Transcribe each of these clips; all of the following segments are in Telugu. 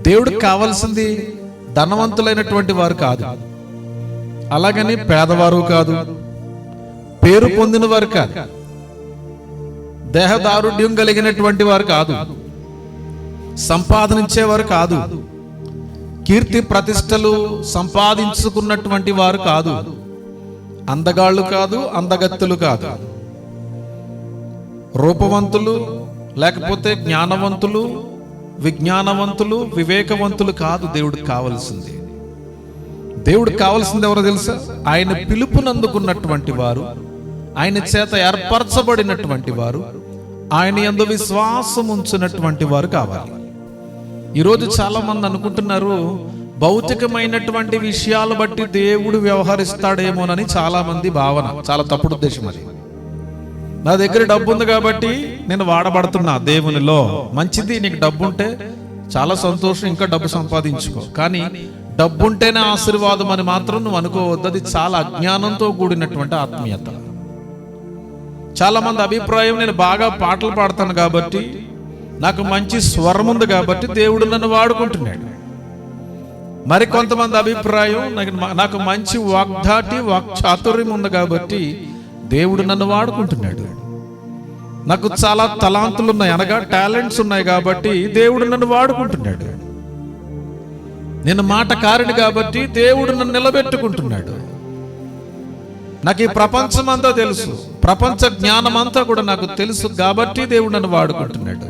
దేవుడికి కావాల్సింది ధనవంతులైనటువంటి వారు కాదు, అలాగని పేదవారు కాదు, పేరు పొందిన వారు కాదు, దేహదారుఢ్యం కలిగినటువంటి వారు కాదు, సంపాదించేవారు కాదు, కీర్తి ప్రతిష్టలు సంపాదించుకున్నటువంటి వారు కాదు, అందగాళ్ళు కాదు, అందగత్తులు కాదు, రూపవంతులు లేకపోతే జ్ఞానవంతులు, విజ్ఞానవంతులు, వివేకవంతులు కాదు. దేవుడికి కావలసింది, దేవుడికి కావలసింది ఎవరో తెలుసా? ఆయన పిలుపునందుకున్నటువంటి వారు, ఆయన చేత ఏర్పరచబడినటువంటి వారు, ఆయన యందు విశ్వాసం ఉంచినటువంటి వారు కావాలి. ఈరోజు చాలా మంది అనుకుంటున్నారు భౌతికమైనటువంటి విషయాలు బట్టి దేవుడు వ్యవహరిస్తాడేమోనని చాలా మంది భావన. చాలా తప్పుడు ఉద్దేశం అది. నా దగ్గర డబ్బు ఉంది కాబట్టి నేను వాడబడుతున్నా దేవునిలో. మంచిది, నీకు డబ్బు ఉంటే చాలా సంతోషం, ఇంకా డబ్బు సంపాదించుకో. కానీ డబ్బుంటేనే ఆశీర్వాదం అని మాత్రం నువ్వు అనుకోవద్దు. అది చాలా అజ్ఞానంతో కూడినటువంటి ఆత్మీయత. చాలా మంది అభిప్రాయం, నేను బాగా పాటలు పాడతాను కాబట్టి, నాకు మంచి స్వరం ఉంది కాబట్టి దేవుడు నన్ను వాడుకుంటున్నాడు. మరి కొంతమంది అభిప్రాయం, నాకు మంచి వాగ్ధాటి వాక్చాతుర్యం ఉంది కాబట్టి దేవుడు నన్ను వాడుకుంటున్నాడు. నాకు చాలా తలాంతులు ఉన్నాయి, అనగా టాలెంట్స్ ఉన్నాయి కాబట్టి దేవుడు నన్ను వాడుకుంటున్నాడు. నేను మాటకారిని కాబట్టి దేవుడు నన్ను నిలబెట్టుకుంటున్నాడు. నాకు ఈ ప్రపంచం అంతా తెలుసు, ప్రపంచ జ్ఞానం అంతా కూడా నాకు తెలుసు కాబట్టి దేవుడు నన్ను వాడుకుంటున్నాడు.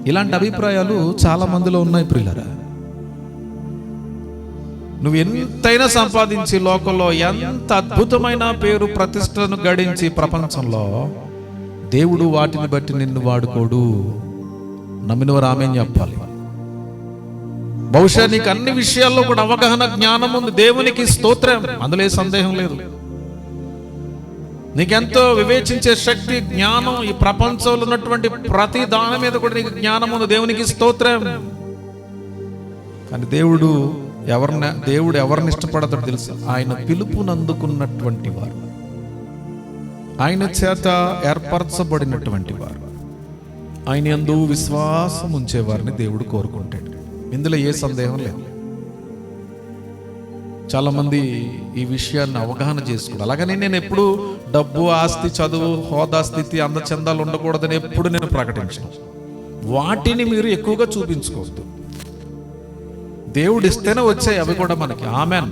ఇలాంటి అభిప్రాయాలు చాలా మందిలో ఉన్నాయి ప్రియులారా. నువ్వు ఎంతైనా సంపాదించి లోకంలో ఎంత అద్భుతమైన పేరు ప్రతిష్టను గడించి ప్రపంచంలో దేవుడు వాటిని బట్టి నిన్ను వాడుకోడు. నమ్మినవారు ఆమేన్ చెప్పాలి. బహుశా నీకు అన్ని విషయాల్లో కూడా అవగాహన, జ్ఞానం ఉంది, దేవునికి స్తోత్రం, అందులో ఏ సందేహం లేదు. నీకెంతో వివేచించే శక్తి, జ్ఞానం, ఈ ప్రపంచంలో ఉన్నటువంటి ప్రతి దాని మీద కూడా నీకు జ్ఞానం ఉంది, దేవునికి స్తోత్రం. కానీ దేవుడు ఎవరిని ఇష్టపడతాడు తెలుసు? ఆయన పిలుపునందుకున్నటువంటి వారు, ఆయన చేత ఏర్పరచబడినటువంటి వారు, ఆయన యందు విశ్వాసం ఉంచేవారిని దేవుడు కోరుకుంటాడు. ఇందులో ఏ సందేహం లేదు. చాలా మంది ఈ విషయాన్ని అవగాహన చేసుకోవాలి. అలాగని నేను ఎప్పుడు డబ్బు, ఆస్తి, చదువు, హోదా, స్థితి, అందచందాలు ఉండకూడదని ఎప్పుడు నేను ప్రకటించను. వాటిని మీరు ఎక్కువగా చూపించుకోవద్దు. దేవుడు ఇస్తేనే వచ్చాయి అవి కూడా మనకి. ఆమేన్.